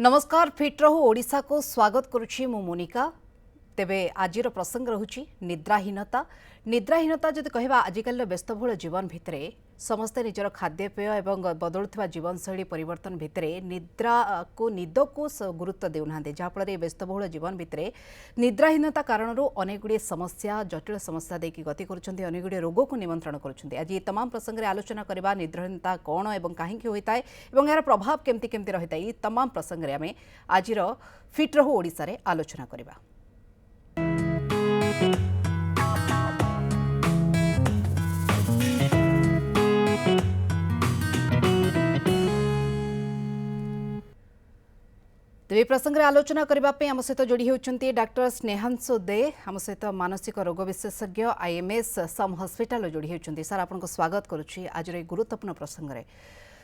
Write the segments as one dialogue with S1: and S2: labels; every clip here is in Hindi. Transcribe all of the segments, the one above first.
S1: नमस्कार फिट रहू ओडिशा को स्वागत करुछि मु मोनिका। तेबे आजिर प्रसंग रहुछि निद्राहीनता। निद्राहीनता जदि कहबा आजिकल व्यस्तबहुल जीवन भितरे समस्ते निजर खाद्यपेय एवं बदलुवा जीवनशैली परिवर्तन भितरे निद्रा को निद को गुरुत्व देउना जहाँफल व्यस्तबहुल जीवन भितरे निद्राहीनता कारण अनेक गुड़िए समस्या जटिल समस्या देखिए गति करुँच अनेक गुड़िए रोग को निमंत्रण करुँच। आज ये तमाम प्रसंग में आलोचना करवा निद्राहीनता कौन और कहीं होता है और यार प्रभाव केमती केमती रही है ये तमाम प्रसंग में आम आज फिट रहू ओडिशा रे आलोचना करवा। तेज प्रसंग में आलोचना करने आम सहित जोड़ी होती डॉक्टर स्नेहांशु दे आम सहित मानसिक रोग विशेषज्ञ आईएमएस सम हॉस्पिटल जोड़ी होती। सर आपको स्वागत करुच्ची आज गुरुत्वपूर्ण प्रसंग में।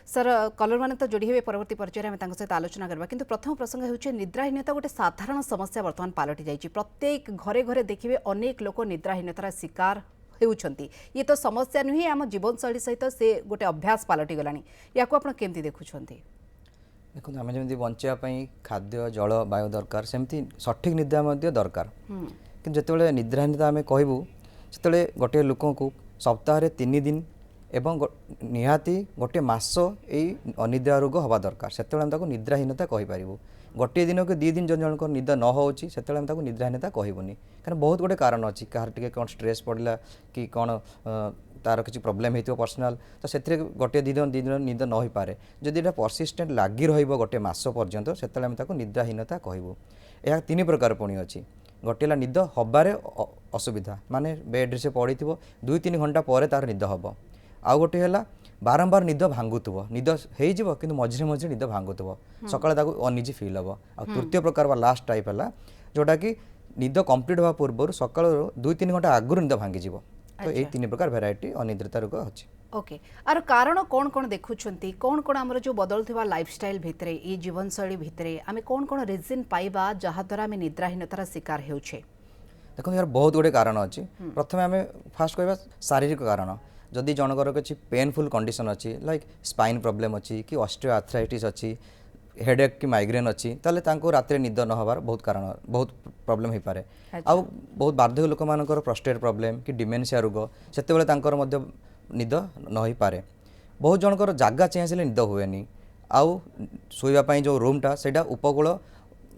S1: सर कलर मैंने तो जोड़ी हुए परवर्ती पर्यायर में सहित आलोचना करवा किंतु प्रथम प्रसंग होची निद्राहीनता गोटे साधारण समस्या बर्तमान पलटि जाइए। प्रत्येक घरे घरे देखिए अनेक लोक निद्राहीनतार शिकार होउछंती। ये तो समस्या नुहे आम जीवनशैली सहित से गोटे अभ्यास पलटि गलानी। या को आपण केमती देखुछंती?
S2: देखो आम जमी बचापी खाद्य जल वायु दरकार सेमती सठिक निद्रा दरकार कि जिते निद्राहीनता आम कहूँ से गोटे लोक को सप्ताह 3 दिन एवं निहाती गोटे मास यही अनिद्रा रोग हवा दरकार से निद्राहीनता कहीपर। गोटे दिन को 2 दिन जन निद न होची से निद्राहीनता कहबूनी कारण बहुत गुटे कारण अच्छी कहार टे कौन स्ट्रेस पड़ला कि कौन तार किसी प्रोब्लेम होती पर्सनाल तो से गोटे 2 दिन निद न हो पारे जदि ये परसिस्टेंट लगी रोटे मस पर्यंत से निद्राहीनता कहूँ। यह 3 प्रकार पुणी अच्छी गोटे निद हबारे असुविधा माने बेड्रे से पड़ी 2-3 घंटा पर तार निद हम आउ गोटे है बारंबार निद भांगुव निद हो कि मझे मझे निद भांगुव सकाल अनिजी फिल हम। आ तृतीय प्रकार लास्ट टाइप है जोटा कि निद कंप्लीट हवा पूर्व सका 2-3 घंटा आगुरी निद भांगी तो ये 3 प्रकार भेराइटी अनिद्रता रोग अच्छी।
S1: ओके आर कारण कौन कौन देखुछंती कौन कौन आमर जो बदलुवा लाइफस्टाइल भितरे ये जीवनशैली भितरे आमे कौन कौन रिजन पाइबा जहा द्वारा आमे निद्राहीनतार शिकार हेउछे?
S2: देखो यार बहुत गुटे कारण अच्छी। प्रथम आम फास्ट कहवा शारीरिक कारण जदि जनकर किसी पेनफुल कंडीशन अच्छी लाइक स्पाइन प्रॉब्लम अच्छी कि ऑस्टियोआर्थराइटिस अच्छी हेडेक कि माइग्रेन अच्छी ताले तांको रात्रि निद न हबार बहुत कारण बहुत प्रॉब्लम हो पारे। आउ बहुत बार्धक्य लोक मानकर प्रोस्टेट प्रॉब्लम कि डिमेंशिया रोग सेतेबेले तांकर मध्य निद न हो पारे। बहुत जनकर जगह चेंज हेले निद हुएनी आउ शोइबा जो रूमटा सेटा उपकूल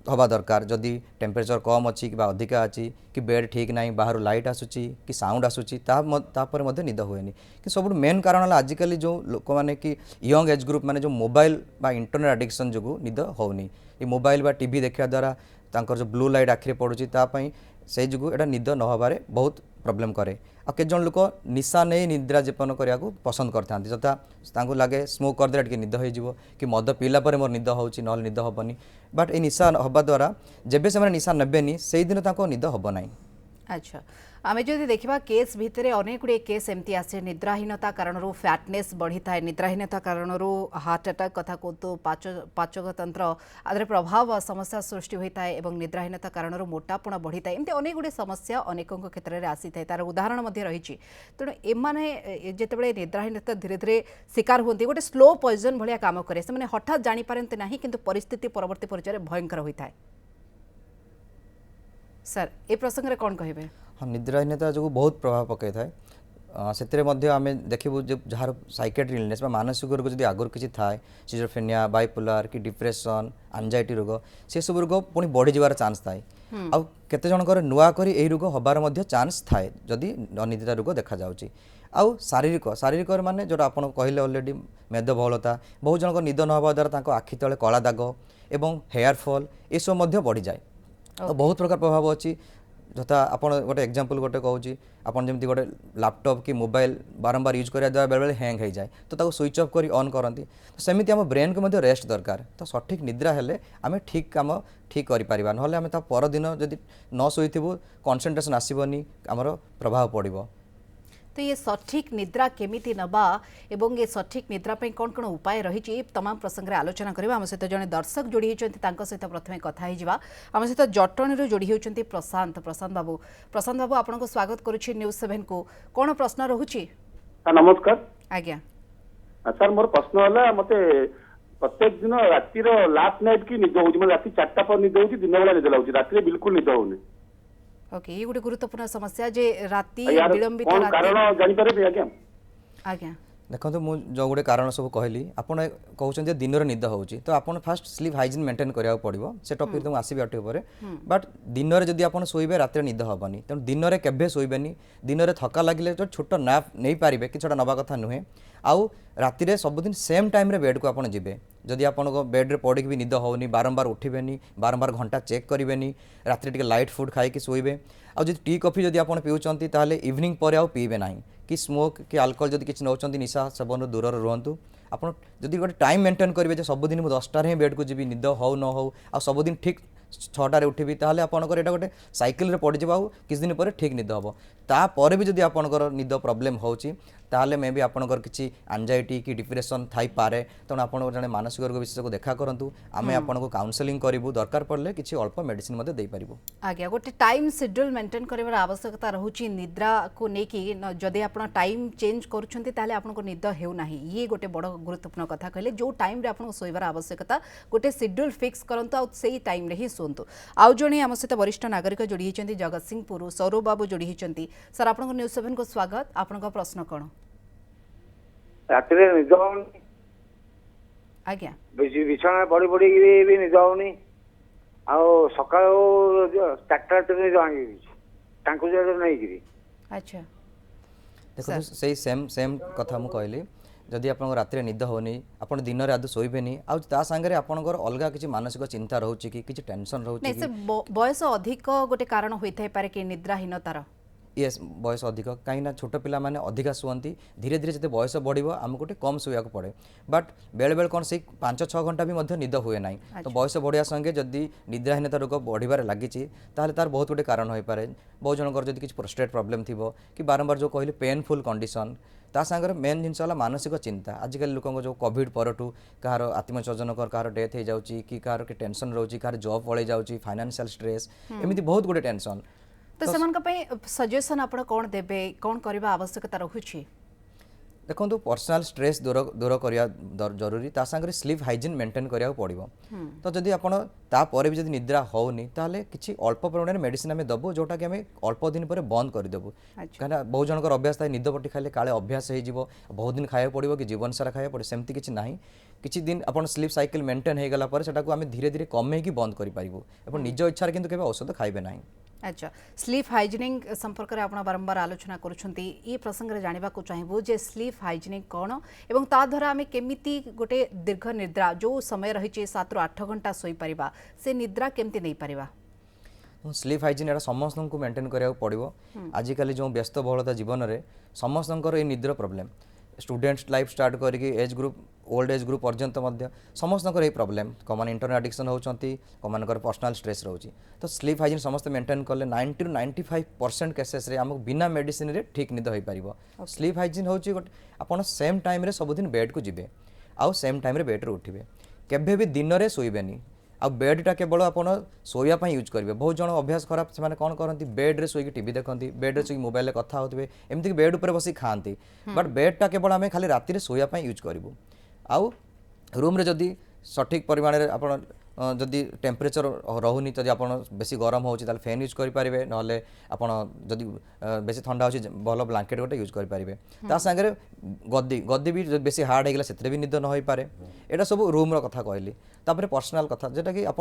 S2: हवा दरकार जदि टेम्परेचर कम अच्छी कि अधिका अच्छी कि बेड ठीक ना बाहर लाइट आसूची कि साउंड आसूची तापर मध्य निद हुएनी कि सब मेन कारण आजिकल जो लोक मैंने कि यंग एज ग्रुप माने जो मोबाइल बा इंटरनेट एडिक्शन जो निद होनी ये मोबाइल बा टीवी देखा द्वारा तांकर जो ब्लू लाइट आखिरे पड़ुची तापाई से जो एटा निद न हबारे बहुत प्रॉब्लम करे। आ के जन लोक निशा नहीं निद्रा जेपन करने को पसंद करता जता तांको लगे स्मोक करदे टे निद हो कि मद पीला पर मोर निद होची न निद हेनी बट ये निशा हवा द्वारा जेबे से निशा नेबेनी से दिन तांको निद हम ना। अच्छा
S1: आमे जदि देखिबा केस भितरे अनेक गुड़े केस एमती आसे निद्राहीनता कारण फैटनेस बढ़ी थाए निद्राहीनता कारण हार्ट अटैक कथा कहतु पाचक तंत्र आदि प्रभाव समस्या सृष्टि होता है और निद्राहीनता कारण मोटापण बढ़ी थाए एमती अनेक गुड़े समस्या अनेकों क्षेत्र में आसी थाए तार उदाहरण रही। तेणु एमाने जेतेबेले निद्राहीनता धीरे धीरे शिकार होती गोटे स्लो पॉइजन भाया काम करे से हठात जानीपारती ना किंतु परिस्थिति परवर्ती पर्यायर भयंकर होता है। सर ए प्रसंग में कौन कहे?
S2: हाँ निद्राहीनता जो बहुत प्रभाव पकई थाए से आम देखू जार साइकेट्री इलनेस मानसिक रोग जब आगुरी किसी थाए सिजोफ्रेनिया बाइपोलार कि डिप्रेशन एंजाइटी रोग से सब रोग पुणी बढ़ी जबार चान्स थाए आउ केते जनकर नुआ करी एही रोग हबार चान्स थाए जदि अनिद्रा रोग देखा जाउची। आउ शारीरिक माने जो आप कहले ऑलरेडी मेदबहुलता बहुत जनक निद न हवा द्वारा तांको आखि तले कला दाग एवं हेयर फॉल ये सब बढ़ी जाए। तो बहुत प्रकार प्रभाव अच्छी जता आपन गोटे एग्जांपल गोटे कहूँ आपन जमी गोटे लैपटॉप कि मोबाइल बारंबार यूज करा द्वारा बेले बेले हैंग हो जाए तो ताको स्विच ऑफ करी ऑन करती तो सेमती आम ब्रेन को मध्य रेस्ट दरकार तो सठिक निद्रा हेले आम ठीक काम ठीक करिपारिबा नहले आम ता पर दिन जदि न शोइथिबु कंसंट्रेशन आसीबनी आमर प्रभाव पड़िबो।
S1: तो ये सठिक निद्रा केमिति नबा एवं ये सठिक निद्रा पे कौन कौन उपाय रही तमाम प्रसंग में आलोचना करबा। आम सहित जड़े दर्शक जोड़ी होती सहित प्रथम कथा होइजिबा। आम सहित जटणी जोड़ी होती प्रशांत बाबू आपको स्वागत करुछि न्यूज 7 को। कौन प्रश्न रहुछि?
S3: नमस्कार
S1: आज्ञा
S3: सर मोर प्रश्न है मते प्रत्येक दिन रातिर लास्ट नाइट की निद होउची मतलब राति 4टा पर निद होउची दिन बेला निद लाउची राति बिल्कुल निद होउनी
S1: ओके ये गोटे गुरुत्वपूर्ण समस्या जे राति
S3: यार
S1: विलंबित
S3: कौन
S1: राति
S3: कारण जानि पारे आज्ञा
S1: आज्ञा
S2: देखो मु जो गोटे कारण सब कहली आपन कहउछन दिन निद होउची तो आपन फास्ट स्लीप हाइजीन मेंटेन करिया पड़िबो से टॉपिक तुम आसीबे अटे ऊपर बट दिन रे जदी आपन सोइबे रात निद होबनी तेणु दिन रे केबे सोइबेनी दिन रे थका लागिले तो छोट नैप नहीं पारिबे कि छोटा नबा कथा नुहे आउ राति रे सबदिन सेम टाइम रे बेड को आपन जिबे जदि आपन को बेड रे पड़ी भी निद होनी बारंबार उठिबेनी बारंबार घंटा चेक करिवेनी राति टिके लाइट फूड खाई कि सोइबे आ जदि टी कॉफी जदि आपन पिउचंती ताले इवनिंग पर आउ पीबे नाही कि स्मोक कि अल्कोहल जदि किछ नौचंती निशा सेवन दूर रुहतु आपन जदि गोटे टाइम मेंटेन करिवे जे सबदिन मु 10टा रे बेड को जिबी निद हो न हो आ सबदिन ठीक 6टा रे उठिबी ताले आपनकर एटा गोटे साइकिल रे पड़ी जिबा किछ दिन पर ठीक निद हबो ता पर भी जदि आपनकर निद प्रॉब्लम होउची ताले मे भी आपनकर किछि एंजाइटी कि डिप्रेशन थाई पारे तण आपन जने मानसिक रोग विशेषज्ञ को देखा करंतु आमे आपनको काउंसलिंग करिवु दरकार पड़ले किछि अल्प मेडिसिन मध्ये देई परिबु
S1: आज्ञा गोटे टाइम शेड्यूल मेंटेन करिवार आवश्यकता रहउची निद्रा को नेकी जदि आपण टाइम चेंज करूछंती ताले आपनको निद हेउ नाही ये गोटे बड़ गुरुत्वपूर्ण कथा कहले जो टाइम रे आपनको सोइबार आवश्यकता गोटे शेड्यूल फिक्स करंतु आ सेही टाइम रे ही सोंतु आउ जणे हम सहित वरिष्ठ नागरिक जोड़ी हिचंती जगत सिंहपुर सौरभ बाबू जोड़ी हिचंती सर आपनको न्यूज़ 7 को स्वागत आपनको प्रश्न कोन
S4: राति निद होनी
S1: आज्ञा
S4: बिछना पड़ी पड़ी भी निद होनी आका 4टा निद भांगी नहीं
S1: अच्छा
S2: देखो सही सेम सेम कथा मु कहली जदि आपन राति निद होनी आपन दिन रे आदु सोइबेनी आ ता संगे आपनकर अलगा किछि मानसिक चिंता रहउची कि किछि टेंशन रहउची
S1: नहीं से बयस अधिक गोटे कारण होइथाय पारे कि निद्राहीनतार
S2: यस बयस अधिक कहीं छोट पिला माने अधिका शुअंती धीरे धीरे जते बयस बढ़िबो आमको गोटे कम शुया को पड़े बट बेले बेले कौन से 5-6 घंटा भी मध्य निद हुए ना तो बयस बढ़िया संगे जदि निद्राहीनता रोग बढ़िबार लागिछि ताहले तार बहुत गोटे कारण होई पारे बहुत जनकर जदि किछि प्रोस्टेट प्रॉब्लम थिबो कि बारंबार जो कहले पेनफुल कंडीशन ता संगे मेन जिनस वाला मानसिक चिंता आजिकल लोक जो कोविड परठू कहार आत्मचर्जन कहार डेथ हो जाउची कि कहार के टेंशन रहउची कहार जॉब पळे जाउची फाइनेंशियल स्ट्रेस एमिति बहुत गोटे टेंशन
S1: तो सेमानका पई सजेशन आपण कोन देबे कोन करबा आवश्यकता रहुछि
S2: देखो पर्सनल स्ट्रेस दूर करिया जरूरी ता संगे स्लीप हाइजीन मेंटेन करिया पड़िबो तो जदि आपण ता परे भी जदि निद्रा होउनी ताले किछि अल्प परिमाण रे मेडिसिन हमें दबो जोटा कि हमें अल्प दिन पर बंद कर देबो काना बहुत जनकर अभ्यास थाए निद पट्टी खाइले काले अभ्यास हे जिवो बहुत दिन खाया पड़िबो कि जीवन सारा खाया पड़े सेमति किछि नाही किछि दिन आपण स्लीप साइकिल मेंटेन हे गला पर सेटा को हमें धीरे धीरे कमे की बंद करि परिबो एवं निज इच्छा रे किंतु केबे औषध खाइबे नाही
S1: अच्छा स्लीप हाइजीनिंग संपर्क में आप बारंबार आलोचना करुछंती ये प्रसंग रे जानिबा को चाहिबो जे स्लीप हाइजीनिंग कोन एवं ता द्वारा आमे केमिति गोटे दीर्घ निद्रा जो समय रही 7 ରୁ 8 घंटा सोई परिबा से निद्रा केमिति नै परिबा
S2: स्लीप हाइजीन एटा समस्त को मेंटेन करिया पड़िबो आजिकल जो व्यस्त बहुलता जीवन रे समस्त ए निद्रा प्रॉब्लम स्टूडेंट्स लाइफ स्टार्ट करके age group old age group पर्यंत मध्य समस्त ये प्रॉब्लम कमन इंटरनेट एडिक्शन होती कमन पर्सनल स्ट्रेस रोची तो स्लीप हाइजीन समस्त मेंटेन कले 90 ରୁ 95% केसेस रे हमको बिना मेडिसिन रे ठीक निद हो पारिबो स्लीप हाइजीन होची गोटे आपण सेम टाइम रे सब दिन बेड को जिबे आउ सेम टाइम रे बेड रे उठिबे केबे भी दिन रे सोइबेनी आ बेडटा केवल आप शोया यूज करेंगे बहुत जन अभ्यास खराब से कौन करती बेड्रे शोक टीवी देखती बेड्रे शोक मोबाइल कथा होते एमती बेड उपर बस खाती बट बेडटा केवल आम खाली राति शोया यूज करूँ आउ रूम रे जदि सठिक परिमाण में आप जदि टेम्परेचर रोनी तो आप बेसी गरम हो फैन यूज करेंगे ना आप जदि बेसी ठंडा हो भल ब्लांकेट गोटे यूज करेंगे सागर गद्दी गद्दी भी बेसी हार्ड होगा से भी निद न हो पारे यहाँ सब रूम कथा कहली तापर पर्सनाल कथा जेटा कि आप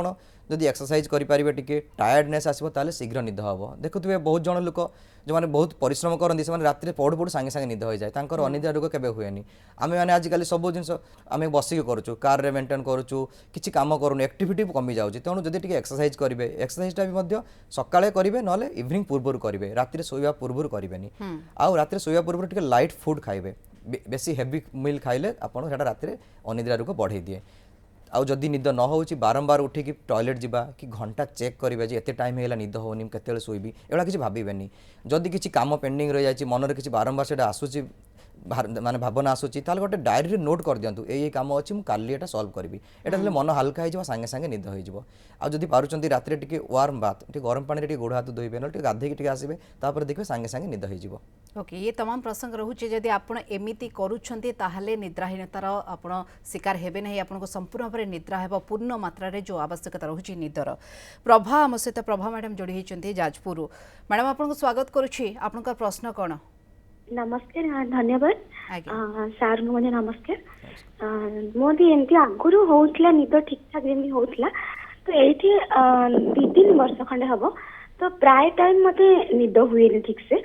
S2: जदि एक्सरसाइज करेंगे टी टायर्डनेस आसो ताले शीघ्र निद हम देखुए बहुत जन लोक जो मैंने बहुत परिश्रम करती से राति पढ़ु पढ़ु सांगे सांगे निद हो जाए तांकर अनिद्रा रोग केबे हुएनी आम मैंने आजिकल सब जिन आम बसिक करूँ कार रे मेंटेन करूँ किसी काम करूँ एक्टिविटी कमी जाऊँगी तेणु जब टी एक्सरसाइज करेंगे एक्सरसाइजटा भी सकाଳେ करेंगे ना इवनिंग पूर्व करेंगे राति शोवा पूर्व करेंगे आउ राति शोवा पूर्व टी लाइट फुड खाइबे बेसी हेवी मिल खाइले आपन सेटा राति अनिद्रा रोग बढ़े दिए आउ जदि निद न हो बारंबार उठिकी टॉयलेट जावा कि घंटा चेक करेंगे एते टाइम है निद होनी केते शोबी एगुड़ा किसी भावेनि जदि किसी काम पेंडिंग रही जाए मन में किसी बारंबार से आसूसी ମାନେ ଭାବନା ଆସୁଛି ତାହେଲେ ଗୋଟେ ଡାଏରୀରେ ନୋଟ୍ କରିଦିଅନ୍ତୁ ଏଇ କାମ ଅଛି ମୁଁ କାଲି ଏଟା ସଲ୍ଭ କରିବି ଏଟା ହେଲେ ମନ ହାଲକା ହେଇଯିବ ସାଙ୍ଗେ ସାଙ୍ଗେ ନିଦ ହେଇଯିବ ଆଉ ଯଦି ପାରୁଛନ୍ତି ରାତିରେ ଟିକେ ୱାର୍ମ ବାଥ୍ ଟିକେ ଗରମ ପାଣିରେ ଟିକେ ଗୋଡ଼ ହାତ ଧୋଇବେ ନହେଲେ ଟିକେ ଗାଧେଇକି ଟିକେ ଆସିବେ ତାପରେ ଦେଖିବେ ସାଙ୍ଗେ ସାଙ୍ଗେ ନିଦ ହେଇଯିବ
S1: ओके ये तमाम प्रसंग रोचे जदि आप एमती करुँचे ताहले निद्राहीनतार आप शिकार हेबे नहीं आपको संपूर्ण भाव में निद्रा हेब पूर्ण मात्रा रे जो आवश्यकता रोचे निदर प्रभा आम सहित प्रभा मैडम जोड़ी होती जाजपुर मैडम आपको स्वागत करुच्ची आपन प्रश्न कौन
S5: नमस्कार धन्यवाद
S1: आज्ञा
S5: सार मुझे नमस्कार मोदी एमती आगुरी होता निद ठीक ठाक जमी होता तो ये 2-3 वर्ष खंडे हम तो प्राय टाइम मत निद हुए ठीक से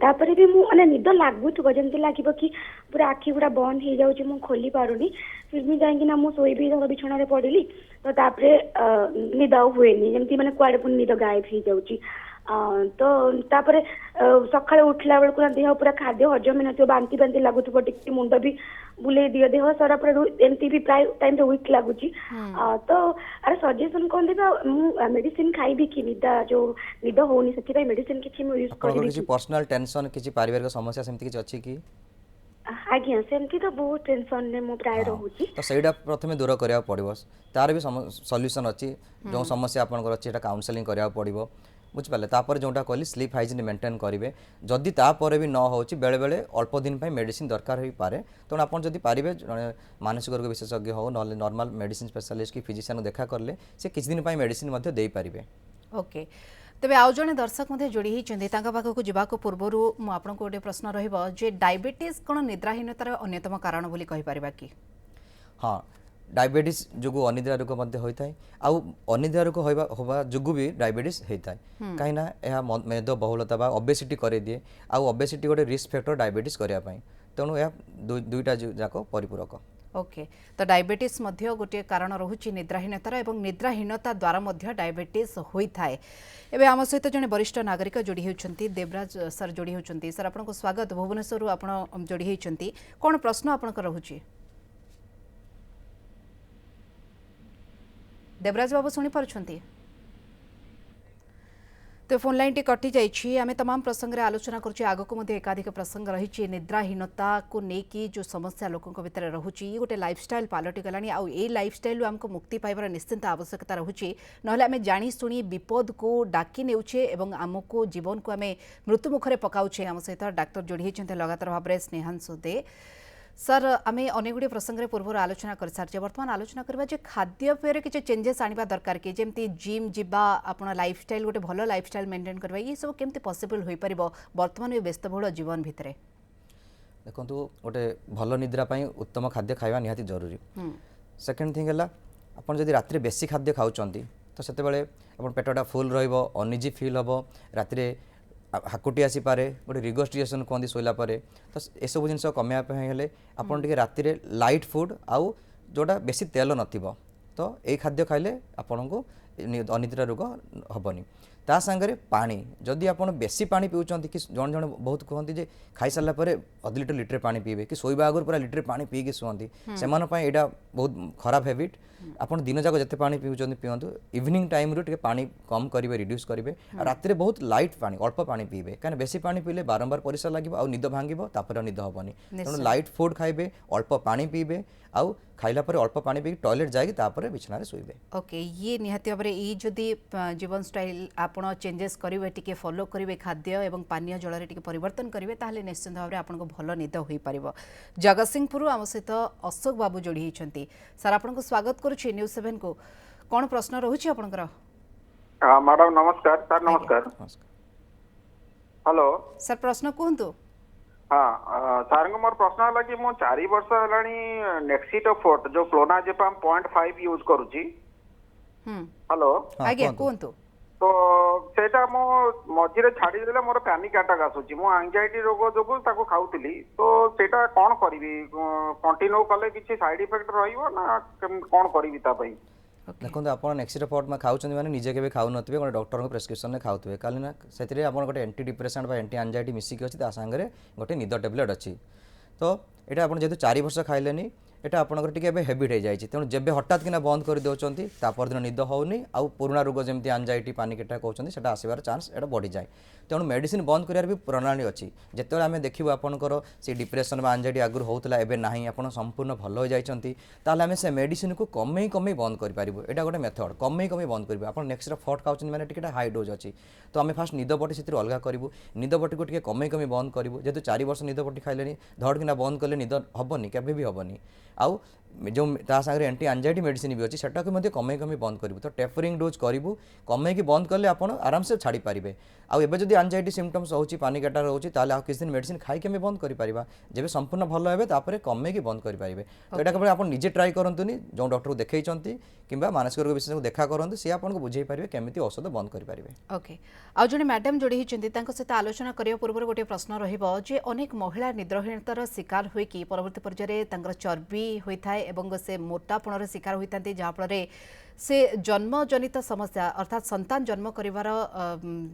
S5: तापर भी मुझे निद लगुव जमी लगे कि पूरा आखि गुड़ा बंद हो जाऊँ मुझे खोली पारुनी फिर भी जाइना मुझे शोबी धर बिछण पड़िली तो तापर निद हुए जमी मैंने कुआड़े पुणी निद गायब हो जाऊँगी तो तापर सकाଳେ उठला बेलू ना देह पूरा खाद्य हजम न बांति बांति लगुव टिके मुंड भी बुले दिए देह सारा पूरा एमती भी प्राय टाइम वीक लगुच तो अरे सजेसन कौन देबा मेडिसिन खाइबी कि निदा जो निद होनी से मेडिसिन किछि मु यूज
S2: आपन किछि पर्सनल टेंशन किछि पारिवारिक समस्या सेमती किछि अछि कि
S5: आज्ञा सेमती तो बहुत टेंशन ने मु प्राय रहूची
S2: तो सेटा प्रथमे दूर करिया पड़िबो तार भी सॉल्यूशन अछि जो समस्या आपन अछि एटा काउंसलिंग करिया पड़िबो बुझिपारे तापर जोटा कहली स्लीप हाइजीन मेंटेन करेंगे जदि तापर भी न हो बेले बेले अल्प दिन मेडिसिन दरकार हो पारे तेणु आप जब पारे मानसिक रोग विशेषज्ञ हो ना नॉर्मल मेडिसिन स्पेशलिस्ट कि फिजिशियन देखा करले से किसी दिन मेडिसिन दे पारे
S1: ओके तेबे आउ जने दर्शक मध्य जोड़ी होती पाखक जावाक पूर्व आपको गोटे प्रश्न रही डायबिटीज कौन निद्राहीनतार अन्यतम कारण बोली कहि परिबा कि
S2: हाँ डायबिटीज जो अनिद्रा रोग होता है आउ अनिद्रा रोग होगा जो भी डायबिटीज होता है कहीं मेद बहुलता बा ओबेसिटी करे दिए आउ ओबेसिटी गोटे रिस्क फैक्टर डायबिटीज करने तेणु यह दुईटा जाक परिपूरक
S1: ओके तो डायबिटीज मध्य गोटे कारण रहुची निद्राहीनतार एवं निद्राहीनता द्वारा मध्य डायबिटीज होता है एवं आम सहित जड़े वरिष्ठ नागरिक जोड़ी होती देवराज सर जोड़ी होती सर आपको स्वागत भुवनेश्वर आप जोड़ी होती कौन प्रश्न आपंकर रहुची देवराज बाबू शुणी पार्टी तो फोन लाइन टी कटि जाइए आम तमाम प्रसंग में आलोचना कर आगक एकाधिक प्रसंग रही निद्राहीनता को लेकिन जो समस्या लोकों भितर रोचे ये गोटे लाइफस्टाइल पलटि गला आउ ए लाइफस्टाइल आमको मुक्ति पाइबार निश्चिंत आवश्यकता रोचे ना आम जाशुणी विपद को डाकी नेउछे एवं आमको जीवन को आम मृत्यु मुखरे पकाउछे आम सहित डाक्तर जोड़ी होती लगातार भाव में स्नेहांशु दे सर आम अनेक गुड़ी प्रसंग में पूर्व आलोचना कर सारी बर्तमान आलोचना करवा खाद्यपेय किसी चेंजेस आने दरकार कि जमी जिम जावा आपन लाइफस्टाइल गोटे भल लाइफस्टाइल मेंटेन करवा ये सब केमती पॉसिबल हो पार बर्तमान ये व्यस्तबहुल जीवन भितर
S2: देखो गोटे भल निद्रा उत्तम खाद्य खावा निहाती जरूरी सेकेंड थिंग है आपड़ जब रात बेसी खाद्य खाऊँ तो से पेटटा फुल रनिजी फिल हम रात हाकुटी आसीपे गोटे रिगोस्ट्रिएसन कहते शोला तो यू जिन कमेवाई आपड़ टे रात लाइट फुड आउ जोटा बेसी तेल नथिबो तो यही खाद्य खाइले आपन को अनिद्रा रोग हेनी ता सांगरे पानी जदि आप बेसी पानी पीउछंती कि जन जन बहुत कहते जे खाई सारा अध लिटर लिटर पानी पीबे कि शोवा आगर पूरा लिटर पानी पीकी शुअती से यहाँ बहुत खराब हैबिट आपन दिन जाक जिते पानी पीउछंती पियंतु इवनिंग टाइम रो टिके पानी कम करेंगे रिड्यूस करेंगे रात बहुत लाइट पानी अल्प पानी पीबे कहीं बेसी पानी पीले बारंबार परिश्रा लगे आउ निद भांगिबो तापर निद हेनी तेणु लाइट फुड खाइबे अल्प पानी पीबे आउ खाइला पर अल्प पानी पी टॉयलेट जाए तापर बिछना शोबे
S1: ओके ये निहाती भाव में जदि जीवन स्टाइल आपड़ चेंजेस करेंगे टी फॉलो करेंगे खाद्य एवं पानीय जल टी परिवर्तन करेंगे ताहले निश्चित भाव में आपको भल निद हो पार जगतसिंहपुर आम सहित अशोक बाबू जोड़ी होती सर आपको स्वागत करुच्ची न्यूज 7 को कौन प्रश्न रोचे आपंकर
S6: मैडम नमस्कार सर नमस्कार हेलो
S1: सर प्रश्न कहतु
S6: हाँ सर मोर प्रश्न है कि मु 4 वर्ष है नेक्सिटोफोर्ट जो क्लोनाजेपाम 0.5 यूज करुच्ची हेलो
S1: आज्ञा कहतु
S6: तो सेटा मो मझिरे छाड़ी देले मोर पैनिक अटैक आसुची मो एंजाइटी रोग जोगु ताको खाउतली तो सेटा कोन करिवि कंटिन्यू कले किछि साइड इफेक्ट रहिबो ना कोन करिवि ता पई
S2: देखो आप नेक्सिटोफोर्ट में खाऊँ मैंने निजे के खाऊ ना गोटे डॉक्टर को प्रेस्क्रिप्शन में खाऊे कहीं ना से आप गोटे एंटी डिप्रेसेंट एंटी एंजाइटी मिसिक अच्छी सांगे गोटे निद टेबलेट अच्छी तो ये आप जेहतु 4 वर्ष खाइले यहाँ आपंकर टी हेबिट हो जाए तेणु जब हठात किना बंद कर दौरान तापर दिन निद होनी आउ पुराणा रोग जमी एंजाइटी पानिक कहते हैं आसबार चान्स यहाँ बढ़ी जाए तेणु मेडिसिन बंद करार भी प्रणाली अच्छी जिते आम देखू आपंकर से डिप्रेशन एंजाइटी आगुरी होता है ना आप संपूर्ण भल हो जाती आम से मेडिसिन को कमे कमे बंद करें यहाँ गोटे मेथड कमे कमे बंद करेंगे आप नेक्स्ट फट खाऊँ मैंने टिके हाई डोज अच्छी तो आम फास्ट निद पट्टी से अलग करूँ निद पट्टी को टिके कमे कमे बंद करूँ जेहतु 4 वर्ष निद पट्टी खाइले धड़किना बंद कले निद हेनी केवे भी हेनी आउ जो ता सागर एंटी एंजाइटी मेडिसिन भी अच्छी सेटा को कमे कमे बंद करूँ तो टेपरिंग डोज करूँ कमे की बंद कले आप आराम से छाड़ी पारे आउ एबे जदि एंजाइटी सिम्पटम्स होची पानी काटा रोची ताले आ किछ दिन मेडिसिन खाई के बंद करि परिबा जेबे संपूर्ण भल हेबे तापरे कमे की बंद करि परिबे तो एटा केवल आपण निजे ट्राई करंतुनी जो डॉक्टर को देखैचंती किंबा मानसिक रोग विशेषज्ञ को देखा करंतु से आपन को बुझै परिबे केमिति औषध बंद करि परिबे।
S1: ओके आ जने मैडम जोड़ी हिचंती तांको सहित आलोचना करिया पूर्व गोटे प्रश्न रहिबो जे अनेक महिला निद्राहीनतार शिकार होई कि परवर्ती पर्याय तांकर चर्बी होई थाए एवं से मोटापणर शिकार होइतांती जहा फଳରେ से जन्मजनित समस्या अर्थात संतान जन्म करिवार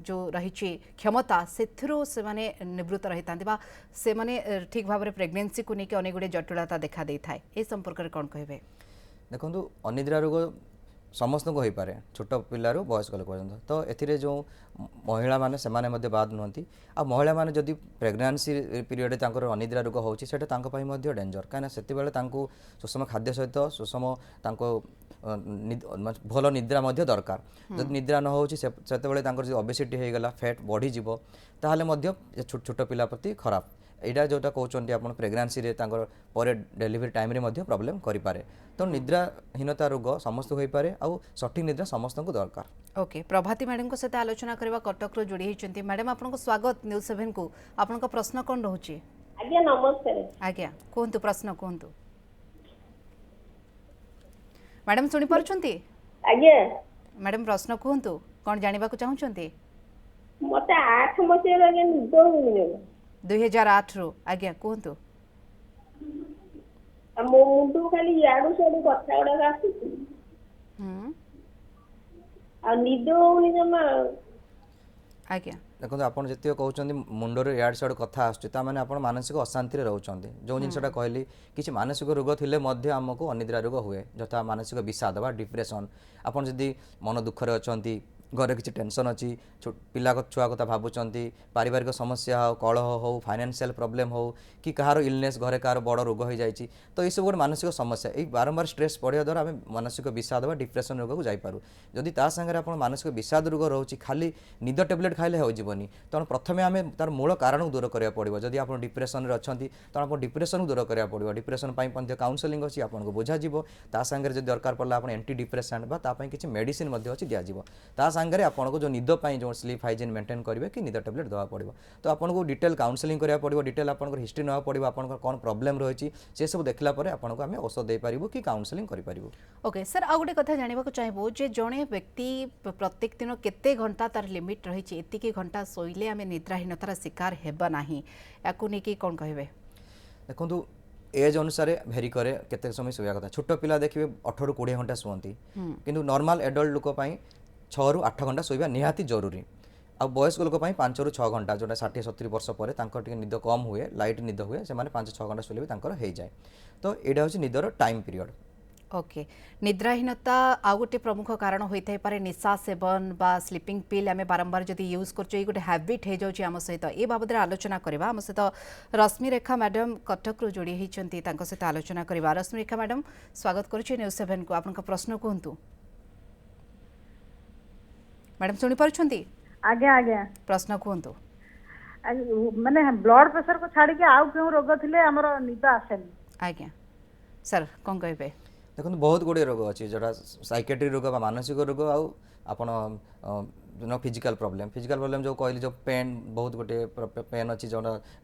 S1: जो रही क्षमता से निवृत्त रही से माने ठीक भाव में प्रेगनेंसी को लेकिन अनेक गुड़े जटिलता देखा दे था ए संपर्क में कौन कहे
S2: देखो अनिद्रा रोग समस्त को हो पारे छोट पिलार वयस्क लोक पर्यंत तो एथिरे जो महिला माने सेमाने मध्य बाद नुहंती आ महिला माने जदि प्रेगनेंसी पीरियड तांकर अनिद्रा रोग होची सेटा तांको पई मध्य डेंजर काना सेति बेले तांको सुषम खाद्य सहित सुषम तांको भल निद्रा मध्य दरकार जदि निद्रा न होची सेते बेले तांकर जो ओबेसिटी हे गला फैट बढ़ी जिवो ताहाले मध्य छोट छोट पिला प्रति खराब एटा जोटा कहते आप प्रेगनेंसी पर डेलीवरी टाइम रे प्रॉब्लम करें तो निद्राहीनता रोग समस्त हो पारे आउ सठिक निद्रा समस्त को दरकार।
S1: ओके प्रभाती मैडम को सहित आलोचना करबा कटक रो जोड़ी हिचंती मैडम आपनको स्वागत न्यूज़ 7 को आपनको प्रश्न कोन रहउची
S7: आज्ञा नमस्कार
S1: आज्ञा कोंतु प्रश्न कोंतु मैडम सुनी परछंती
S7: आज्ञा
S1: मैडम प्रश्न कोंतु कोन जानिबा को चाहुचंती
S7: मते 8 मसिया आज्ञा निद होउनी
S1: 2008 रो आज्ञा कोंतु
S7: मो मुंडू खाली याडू साडू कथा गुडा आसुची आ निद होउनी जमा
S2: आज्ञा देखो आपन जतियो कहउचंदी मुंडर याड साड कथा आसुची ता माने आपन मानसिक अशांति रे रहउचंदी जो जिनसटा कहली किछि मानसिक रोग थिले मध्य हमको अनिद्रा रोग हुए जथा मानसिक विषाद बा डिप्रेशन आपन जदी मन दुख रे अछंती घरे किसी टेंशन अच्छी पिला छुआ कथा भावुंट पारिवारिक समस्या हो कलह हो फाइनेंशियल प्रॉब्लम हो कि कहार इलनेस घरे कहार बड़ रोग हो जाए तो ये सब गोटे मानसिक समस्या ये बारंबार स्ट्रेस पढ़ा द्वारा आम मानसिक विषाद व डिप्रेशन रोग को जापू जदि ता सागर आप मानसिक विषाद रोग रोचे खाली निद टेबलेट खाइले होजनी तेणु प्रथम आम तार मूल कारण दूर करा पड़ो जदि आप डिप्रेशन रे अच्छा तो आप डिप्रेशन दूर करा पड़ो डिप्रेशन काउनसेलिंग अच्छी आपको बुझाव ता सागर जब दरकार पड़ा आप एंटी डिप्रेसेंट किसी मेडिसिन अच्छी दिज्व ता सागर आपको जो निद जो स्लीप हाइजीन मेंटेन करेंगे कि निद टेबलेट देवा पड़ो तो आपको डिटेल काउनसेलिंग करा पड़ो डिटेल आप हिस्ट्री ना पड़ो आप कौन प्रॉब्लम रही से सब देखला आपको आम औषध दे पारू कि काउनसेलिंग करूँ।
S1: ओके सर आ गोटे कथा जानवा चाहबू जे जड़े व्यक्ति प्रत्येक दिन केते घंटा तार लिमिट रही एतिकी घंटा शोइले आम निद्राहीनतार शिकार हेबा नाही याकू नेकी कौन कहे
S2: देखो एज अनुसार भेरी करे केते समय शोया कथा छोट पिला देखिए 18 ରୁ 20 घंटा शुअती किंतु नॉर्मल एडल्ट लोक 6 ରୁ 8 घंटा शोवा निहाती जरूरी आ वयस्क लोक 5 ରୁ 6 घंटा जोटा 60-70 वर्ष पर निद कम हुए लाइट निद हुए से 5-6 घंटा शोले भी हो जाए तो यहाँ हूँ निदर टाइम पीरियड।
S1: ओके निद्राहीनता आउ गोटे प्रमुख कारण होता है निशा सेवन बा स्लीपिंग पिल आम बारंबार जदि यूज कर गोटे हैबिट हो जाऊँ आम सहित ए बाबद आलोचना करवा आम सहित रश्मि रेखा मैडम कटक जोड़ी होती सहित आलोचना करवा। रश्मि रेखा मैडम स्वागत करुच्ची न्यूज़ 7 को आपन प्रश्न कहतु मैडम शुणी पार्टी
S8: आज्ञा आज्ञा
S1: प्रश्न कहतु
S8: माने ब्लड प्रेशर को छाड़ी के आउ क्यों रोग थिले हमर निद आसेनी
S1: आज्ञा सर कौन कहे
S2: देखो बहुत गुड़े रोग अच्छी जोटा साइकेट्री रोग मानसिक रोग आपन फिजिकल प्रॉब्लम जो कहली जो पेन बहुत गोटे पेन अच्छी जो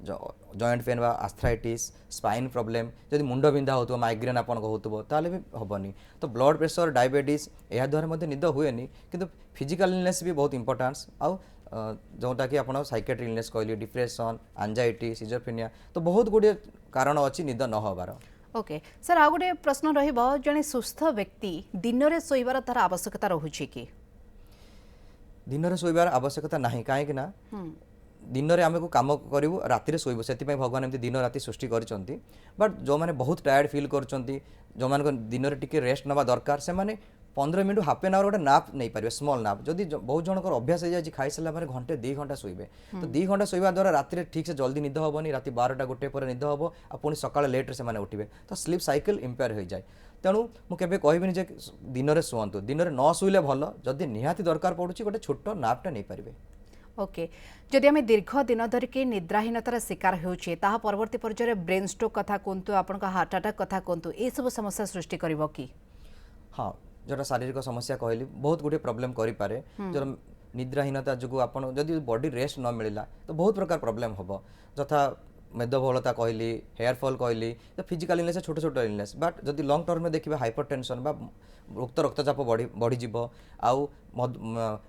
S2: जॉइंट पेन बा आर्थराइटिस स्पाइन प्रॉब्लम जब मुंड बिंधा हो माइग्रेन आपन हो ताले भी हेनी तो ब्लड प्रेशर डायबिटीज या द्वारा निद हुए किंतु फिजिकल इलनेस भी बहुत इंपोर्टेंस आउ जोटा कि आप साइकेट्री इलनेस कहली डिप्रेशन एंजाइटी सिजोफ्रेनिया तो बहुत गुड़े कारण अच्छी निद न होबार।
S1: ओके सर आ गोटे प्रश्न रहिबो जने सुस्थ व्यक्ति दिन रे सोइबार तार आवश्यकता रहुछि कि
S2: दिन रे सोइबार आवश्यकता नाही काहे कि ना दिन रे आमे को काम करिवु राति रे सोइबो सेति पय भगवान एमति दिन राति सृष्टि करिसंती बट जो माने बहुत टायर्ड फील करचंती जो माने दिन रे टिके रेस्ट नबा दरकार से माने 15 मिनट हाफ एन आवर गोटे नाप नहीं पारे स्मॉल नाप जदि बहुत जनकर अभ्यास हो जाए खाई सारा घंटे 2 घंटा शोबे तो 2 घंटा शोवा द्वारा राति ठीक से जल्दी निद हेनी राति 12टा गोटे पर निद हम आ पुणी सका लेट्रे से उठे तो स्लीप साइकिल इम्पेयर हो जाए तेणु मुझे कहबी जे दिन में शुअतु दिन में न शुले भल जदि निहाती दरकार पड़ुछि गोटे छोट नापटा नहीं पारे
S1: ओके जदि आम दीर्घ दिन धरिकी निद्राहीनतार शिकार होउछे ताहा परवर्ती पर्यायर ब्रेन स्ट्रोक कथा कहतु आपण हार्ट अटैक कथा कहतु ये सब समस्या सृष्टि करिवो कि
S2: हाँ जोटा शारीरिक समस्या कहली बहुत गुटे प्रोब्लेम करें जो निद्राहीनता जो आप बॉडी रेस्ट न मिलला तो बहुत प्रकार प्रोब्लेम हम यथा मेदबहुलता कहली हेयर फॉल कहली तो फिजिकल इलनेस छोट छोट इलनेस बट जदि लॉन्ग टर्म में देखिए हाइपर टेंशन बा उक्त रक्तचाप बढ़ीज आउ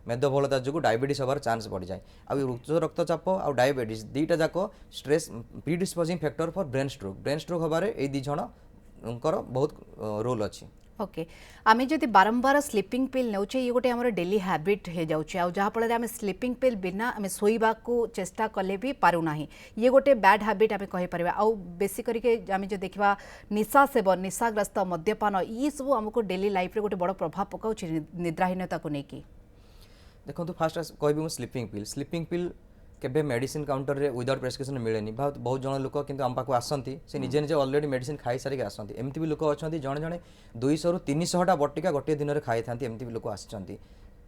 S2: मेदबहुलता जो डायबिटीज हबार चांस बढ़ी जाए आउ उच्च रक्तचाप आउ डायबिटीज दुईटा जाक stress predisposing factor for brain stroke हबार ये दी जन बहुत रोल अच्छी
S1: ओके आमे जदि बारंबार स्लीपिंग पिल नौचे ये गोटे हमर डेली हैबिट हे जाउचे आ जहा फल आमे स्लीपिंग पिल बिना आमे सोइबा को चेष्टा कले भी पारु नाही ये गोटे बैड हैबिट आमे कहि परबा आ बेसी करके आमे जो देखिबा निशा सेवन निशाग्रस्त मद्यपान ये सब हमको डेली लाइफ रे गोटे बड़ प्रभाव पकाउछि निद्राहीनता को नेकी
S2: देखो फास्ट कहबी स्लीपिंग पिल केबे मेडिसिन काउंटर रे विदाउट प्रेस्क्रिप्शन मिलेनी बहुत जन लोक किंतु आम पाक आसती से निजे निजे ऑलरेडी मेडिसिन खाई सारिक आसती एमती भी लोक अच्छा जड़े जड़े 200 ରୁ 300टा बटिका गोटे दिन में खाई था एमती भी लोक आसती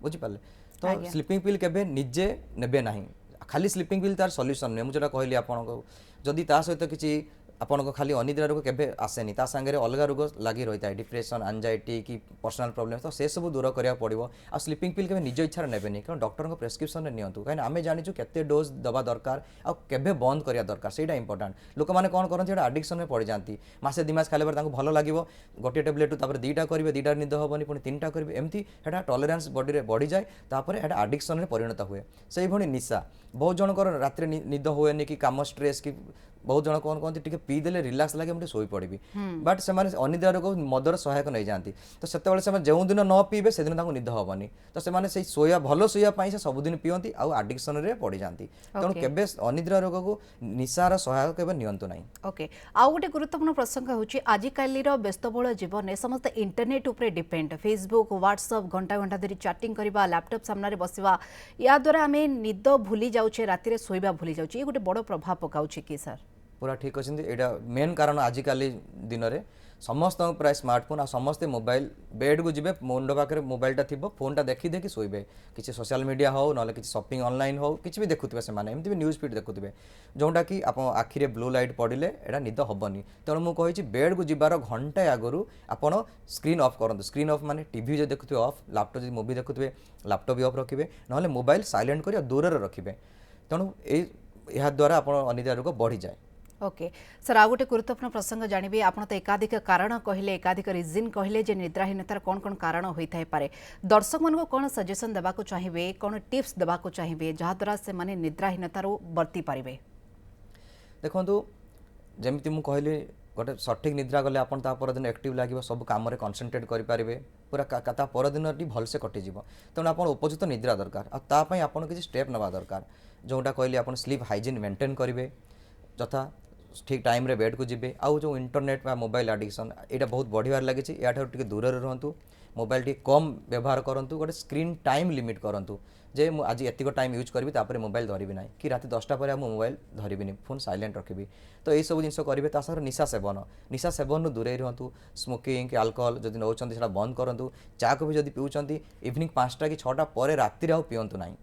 S2: बुझिपारे तो स्लीपिंग पिल केबे निजे नेबे नाही खाली स्लीपिंग पिल तार सॉल्यूशन नहीं मुझे कहली आपको जदि ता सहित किसी आपन को खाली अनिद्रा रोग केबे आसेनी ता संगे अलग रोग लगी रही है डिप्रेशन एंजाइटी कि पर्सनल प्रॉब्लम तो से सब दूर करा पड़ो आ स्लीपिंग पिल केबे निज इच्छा नेबेनी कारण डॉक्टर को प्रेस्क्रिप्शन रे नियंतु कहीं आम जानिचु केते डोज दबा दरकार आ केबे बंद करिया दरकार सेटा इंपोर्टेंट लोक माने कोन करन एटा एडिक्शन में पड़ जाती मासे 2 मास खाले पर तांको भलो लागिवो गोटे टैबलेट तापर 2टा करिवे 2टा निद होबनी पुनी 3टा करिवे एमती एटा टॉलरेंस बॉडी रे बढ़ी जाए तापर एटा एडिक्शन रे परिणत हुए सेही भणी निशा बहुत जनकर रात्रि निद होएनी कि काम स्ट्रेस कि बहुत जन कौन कहते टे पीदेले रिलैक्स लगे मुझे शोई पड़ी बट से अनिद्रा रोग मदर सहायक नहीं जाती तो से जो दिन न पीबे से दिन निद हेनी तो से शोया भल शोयापाई से सबुदिन पीती आउ आडिक्शन रे पड़ जाती तेणु केबे अनिद्रा रोग को निशार सहायक केबे नियंतु नहीं
S1: ओके आउ गोटे गुरुत्वपूर्ण प्रसंग होची आजिकालीर व्यस्तबहुल जीवन में समस्त इंटरनेट उपरे डिपेंड फेसबुक व्हाट्सएप घंटा घंटा धरी चैटिंग करबा लैपटॉप सामने बसवा या द्वारा आमे निद भूली जाउछे राति रे सोइबा भूली जाउछे ये गोटे बड़ प्रभाव पकाउछे कि सर
S2: पूरा ठीक अच्छे यहाँ मेन कारण आजिकाली दिन में समस्त प्राय स्मार्टफोन आ समस्ते मोबाइल बेड को जीवे मुंड पाखे मोबाइलटा थी फोनटा देखी देखी शोबे किसी सोशल मीडिया हो ना कि शॉपिंग ऑनलाइन हो किसी भी देखुवे से एमती भी न्यूज फीड देखुवे जोटा कि आप आखिरे ब्लू लाइट पड़े एटा निद हेनी तेणु मुझे बेड को जीवार घंटे आगु आप स्क्रीन ऑफ करूँ स्क्रीन ऑफ माने टीवी जो देखुए ऑफ लैपटॉप जो मूवी देखुए लैपटॉप भी ऑफ रखिए ना मोबाइल साइलेंट कर दूर रखिए तेणु यह द्वारा आप अनिद्रा रोग बढ़ी जाए
S1: ओके सर आ गोटे गुरुत्वपूर्ण प्रसंग जानवे आप तो एकाधिक कारण कहले एकाधिक रिजन कहले जे निद्राहीनतार कौन कौन कारण होता है दर्शक मान को कौन सजेशन देवा चाहिए कौन टिप्स देवा चाहिए जहाद्वारा से माने निद्राहीनतार बर्ती पारे
S2: देखो जमी मुझे कहली गोटे सठिक निद्रा गले आप परदिन एक्टिव लगे सब कम कनसेंट्रेट करेंगे पूरा ता परदिन भलसे कटिज तेणु आप उपयुक्त निद्रा दरकार आपाई आप किसी स्टेप नवा दरकार जोटा कहली आप स्लीप हाइजीन मेंटेन करेंगे यथा ठीक टाइम रे बेड को जीवे आउ जो इंटरनेट बा मोबाइल एडिक्शन यहाँ बहुत बढ़िबार लगी या दूर रुहतु मोबाइल टी कम व्यवहार करूँ गोटे स्क्रीन टाइम लिमिट करूँ जे आज एतिक टाइम यूज करी तापर मोबाइल धरबी ना कि रात 10टा पर मोबाइल धरबी फोन साइलेंट रखी तो यही सब जिन करेंगे सह निशा सेवन दूरे रुहतु स्मोकिंग कि अल्कोहल जब नौ बंद करूँ चा को भी जब पीउं इवनिंग 5टा कि 6टा पर राति आउ पींतु ना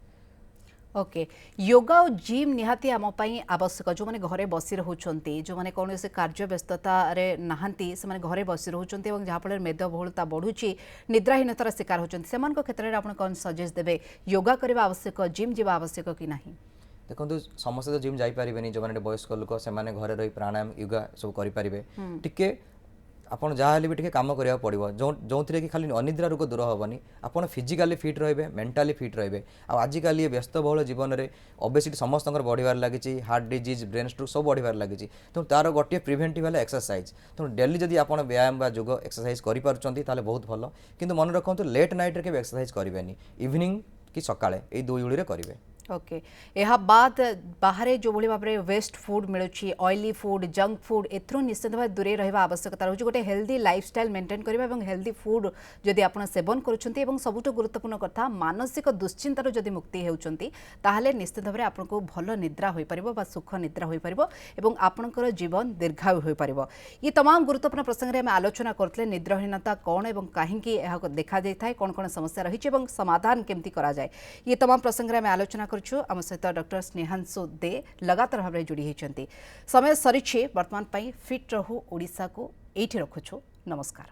S1: ओके योगा और जिम निहाती आम आवश्यक जो मैंने घरे बसी रोचंती जो मैंने कौन से कार्य व्यस्तता नहांती से माने घरे बसी रोचंती और जहाँफल मेदबहुलता बढ़ुची निद्राहीनतार शिकार होचंती सेमानक क्षेत्र में आप कौन सजेस्ट देबे योगा करबा आवश्यक जिम जीवा आवश्यक कि नहीं
S2: देखो समस्त तो जिम जापारे जो मैंने वयस्क लोक से घरे रही प्राणायाम योगा सब करेंगे टिके आपन जहाँ भी टे कम करा पड़ो जो थे कि खाली अनिद्रा रोग दूर हेनी आप फिजिकाली फिट रहे मेंटाली फिट रहे आजिकल ये व्यस्तबहुल जीवन में ओबेसिटी समस्त बढ़िबार लगी हार्ट डिजीज ब्रेन स्ट्रोक सब बढ़िबार लगी तो तार गोटे प्रिवेंटिव है एक्सरसाइज तो डेली जब आप व्यायाम बा योग एक्सरसाइज करें बहुत भल कि मन रखु लेट नाइट के एक्सरसाइज करेंगे इवनिंग कि सकाळे ये 2 ओळी करेंगे
S1: ओके यह बाद बाहर जो भाई भाव में वेस्ट फूड मिलूँ ऑयली फूड जंक फूड एथरू निश्चित भाव दूरे रहा आवश्यकता रोचे गोटे हेल्दी लाइफस्टाइल मेंटेन करबा और हेल्दी फूड जदि आप सेवन करुँच सबुठ गुरुत्वपूर्ण कथा मानसिक दुश्चिंतार जदि मुक्ति होती ताहले निश्चित भाव में आपको भल निद्रा हो पार सुख निद्रा हो पार और आपणकर जीवन दीर्घायु हो पार ये तमाम गुरुत्वपूर्ण प्रसंग में आलोचना करते निद्राहीनता कौन और कहीं देखा जाए कौन कौन समस्या रही समाधान केमती करा जाए ये तमाम प्रसंग में आलोचना आम सहित डॉक्टर स्नेहांशु दे लगातार भाव में जोड़ी होती समय सरी बर्तमान फिट रहू ओडिशा को एठी रखुछु नमस्कार।